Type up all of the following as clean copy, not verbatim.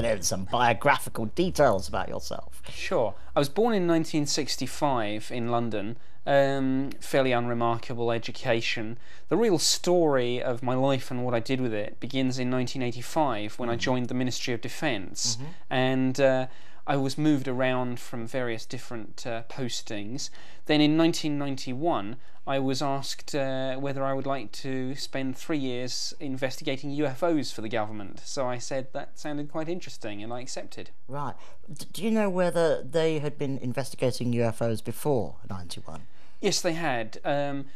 fill in some biographical details about yourself. Sure. I was born in 1965 in London. Fairly unremarkable education. The real story of my life and what I did with it begins in 1985 when I joined the Ministry of Defence, and I was moved around from various different postings. Then in 1991 I was asked whether I would like to spend 3 years investigating UFOs for the government. So I said that sounded quite interesting, and I accepted. Right. Do you know whether they had been investigating UFOs before 91? Yes, they had.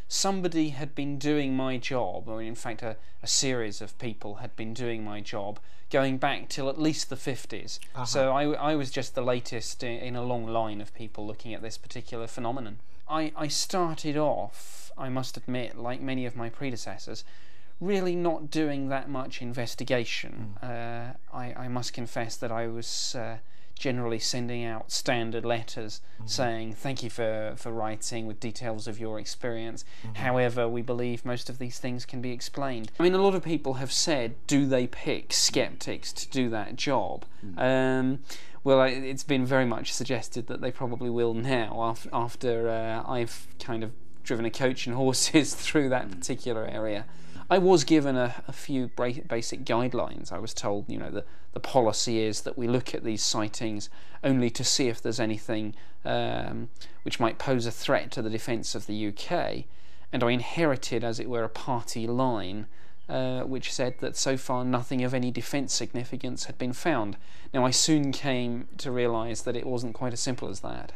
Somebody had been doing my job, or in fact a series of people had been doing my job, going back till at least the 50s. So I was just the latest in a long line of people looking at this particular phenomenon. I started off, I must admit, like many of my predecessors, really not doing that much investigation. I must confess that I was generally sending out standard letters saying thank you for writing with details of your experience. However, we believe most of these things can be explained. I mean, a lot of people have said, do they pick skeptics to do that job? Well, it's been very much suggested that they probably will now, after I've kind of driven a coach and horses through that particular area. I was given a few basic guidelines. I was told, the policy is that we look at these sightings only to see if there's anything which might pose a threat to the defence of the UK, and I inherited, as it were, a party line which said that so far nothing of any defence significance had been found. Now, I soon came to realise that it wasn't quite as simple as that.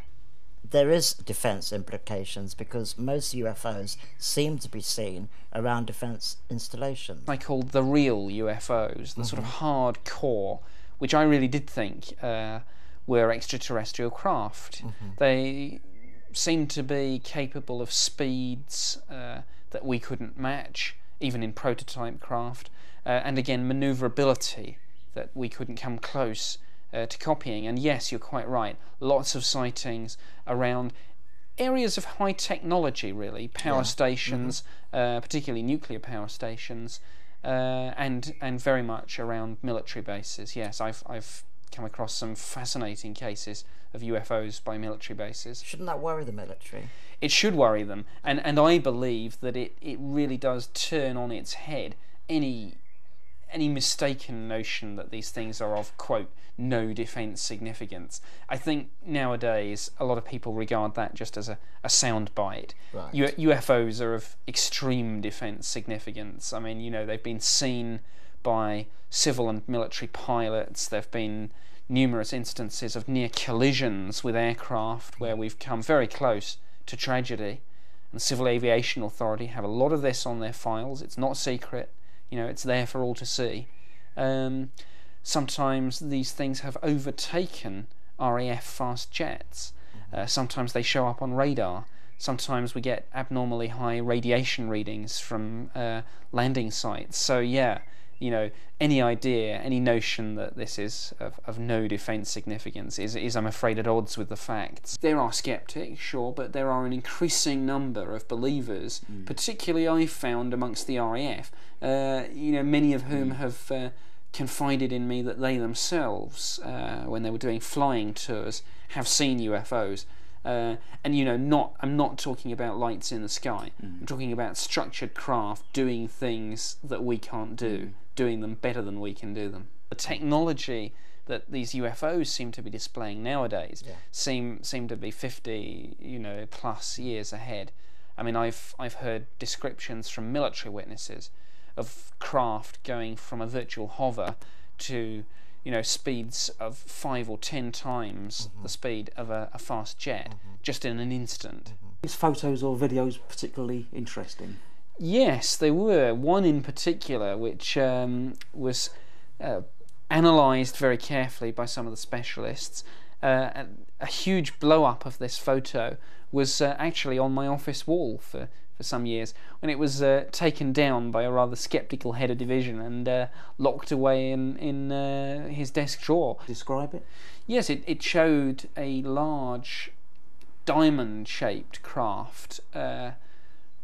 There is defence implications because most UFOs seem to be seen around defence installations. I called the real UFOs, the sort of hardcore, which I really did think were extraterrestrial craft. They seemed to be capable of speeds that we couldn't match, even in prototype craft, and again manoeuvrability that we couldn't come close to copying. And yes, you're quite right, lots of sightings around areas of high technology, really, power stations, particularly nuclear power stations, and very much around military bases. Yes, I've come across some fascinating cases of UFOs by military bases. Shouldn't that worry the military? It should worry them, and I believe that it really does turn on its head any mistaken notion that these things are of, quote, no defence significance. I think nowadays a lot of people regard that just as a sound bite. Right. UFOs are of extreme defence significance. I mean, they've been seen by civil and military pilots. There have been numerous instances of near collisions with aircraft where we've come very close to tragedy, and the Civil Aviation Authority have a lot of this on their files. It's not secret. It's there for all to see. Sometimes these things have overtaken RAF fast jets. Sometimes they show up on radar. Sometimes we get abnormally high radiation readings from landing sites. So yeah, any idea, any notion that this is of no defence significance is, I'm afraid, at odds with the facts. There are sceptics, sure, but there are an increasing number of believers, particularly I've found amongst the RAF, many of whom have confided in me that they themselves, when they were doing flying tours, have seen UFOs. And I'm not talking about lights in the sky. I'm talking about structured craft doing things that we can't do, doing them better than we can do them. The technology that these UFOs seem to be displaying nowadays seem to be 50 plus years ahead. I mean, I've heard descriptions from military witnesses of craft going from a virtual hover to speeds of 5 or 10 times the speed of a fast jet, just in an instant. These photos or videos particularly interesting? Yes, they were. One in particular, which was analysed very carefully by some of the specialists. A huge blow-up of this photo was actually on my office wall for some years, when it was taken down by a rather sceptical head of division and locked away in his desk drawer. Describe it? Yes, it showed a large diamond-shaped craft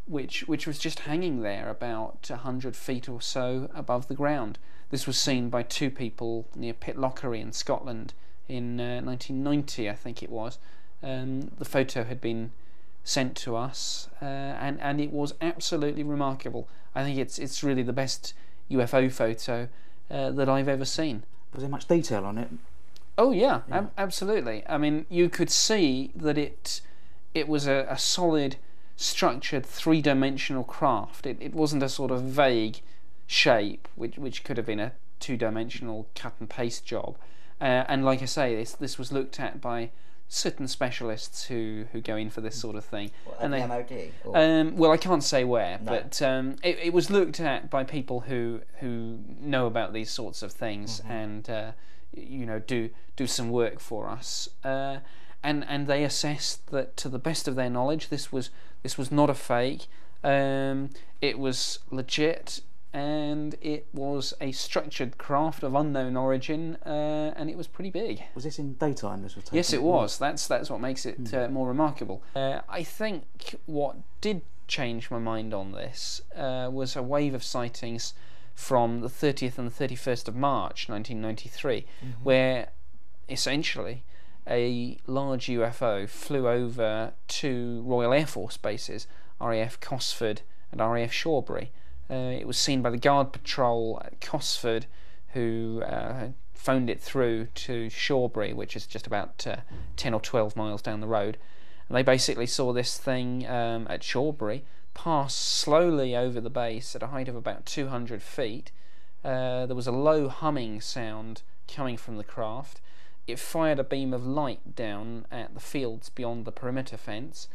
which was just hanging there about 100 feet or so above the ground. This was seen by two people near Pitlochry in Scotland in 1990, I think it was. The photo had been sent to us, and it was absolutely remarkable. I think it's really the best UFO photo that I've ever seen. Was there much detail on it? Oh yeah, absolutely. I mean, you could see that it was a solid, structured, three-dimensional craft. It wasn't a sort of vague shape, which could have been a two-dimensional cut and paste job. And like I say, this was looked at by certain specialists who go in for this sort of thing. What, and the MOD? Well, I can't say where, No. but it was looked at by people who know about these sorts of things, and do some work for us. And they assessed that, to the best of their knowledge, this was not a fake. It was legit, and it was a structured craft of unknown origin, and it was pretty big. Was this in daytime? This was taken? Yes, it was. That's what makes it more remarkable. I think what did change my mind on this was a wave of sightings from the 30th and the 31st of March 1993, where essentially a large UFO flew over two Royal Air Force bases, RAF Cosford and RAF Shawbury. It was seen by the Guard Patrol at Cosford, who phoned it through to Shawbury, which is just about 10 or 12 miles down the road. And they basically saw this thing at Shawbury pass slowly over the base at a height of about 200 feet. There was a low humming sound coming from the craft. It fired a beam of light down at the fields beyond the perimeter fence,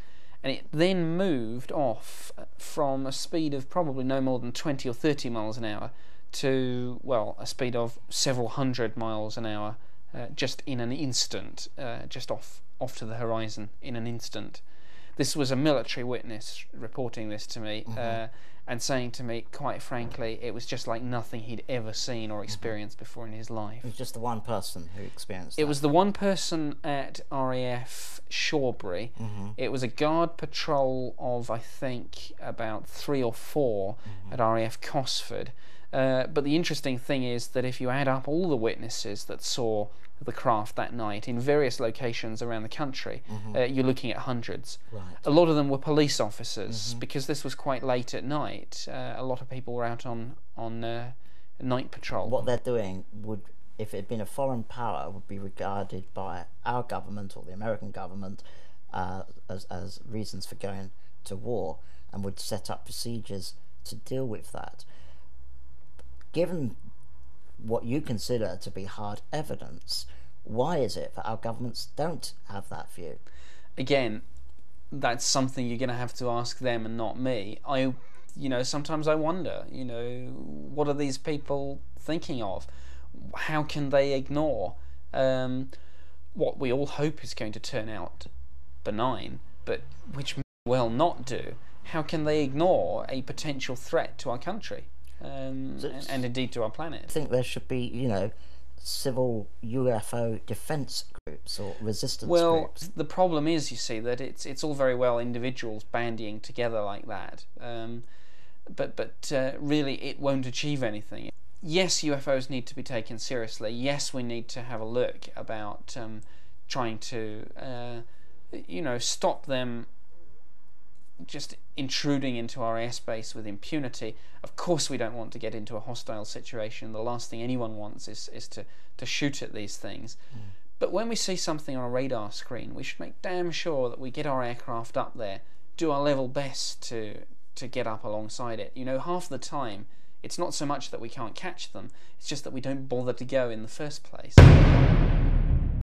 and it then moved off from a speed of probably no more than 20 or 30 miles an hour to, well, a speed of several hundred miles an hour, just in an instant, just off to the horizon in an instant. This was a military witness reporting this to me, and saying to me, quite frankly, it was just like nothing he'd ever seen or experienced before in his life. It was just the one person who experienced It that. was the one person at RAF Shawbury. It was a guard patrol of, I think, about 3 or 4 at RAF Cosford. But the interesting thing is that if you add up all the witnesses that saw the craft that night in various locations around the country, you're looking at hundreds. Right. A lot of them were police officers, because this was quite late at night. A lot of people were out on night patrol. What they're doing would, if it had been a foreign power, would be regarded by our government or the American government as reasons for going to war, and would set up procedures to deal with that. Given what you consider to be hard evidence, why is it that our governments don't have that view? Again, that's something you're going to have to ask them and not me. Sometimes I wonder, what are these people thinking of? How can they ignore what we all hope is going to turn out benign, but which may well not do? How can they ignore a potential threat to our country? And indeed to our planet. I think there should be, civil UFO defence groups or resistance groups. Well, the problem is, you see, that it's all very well individuals bandying together like that, but really it won't achieve anything. Yes, UFOs need to be taken seriously. Yes, we need to have a look about trying to, stop them just intruding into our airspace with impunity. Of course we don't want to get into a hostile situation. The last thing anyone wants is to shoot at these things. But when we see something on a radar screen, we should make damn sure that we get our aircraft up there, do our level best to get up alongside it. Half the time it's not so much that we can't catch them, it's just that we don't bother to go in the first place.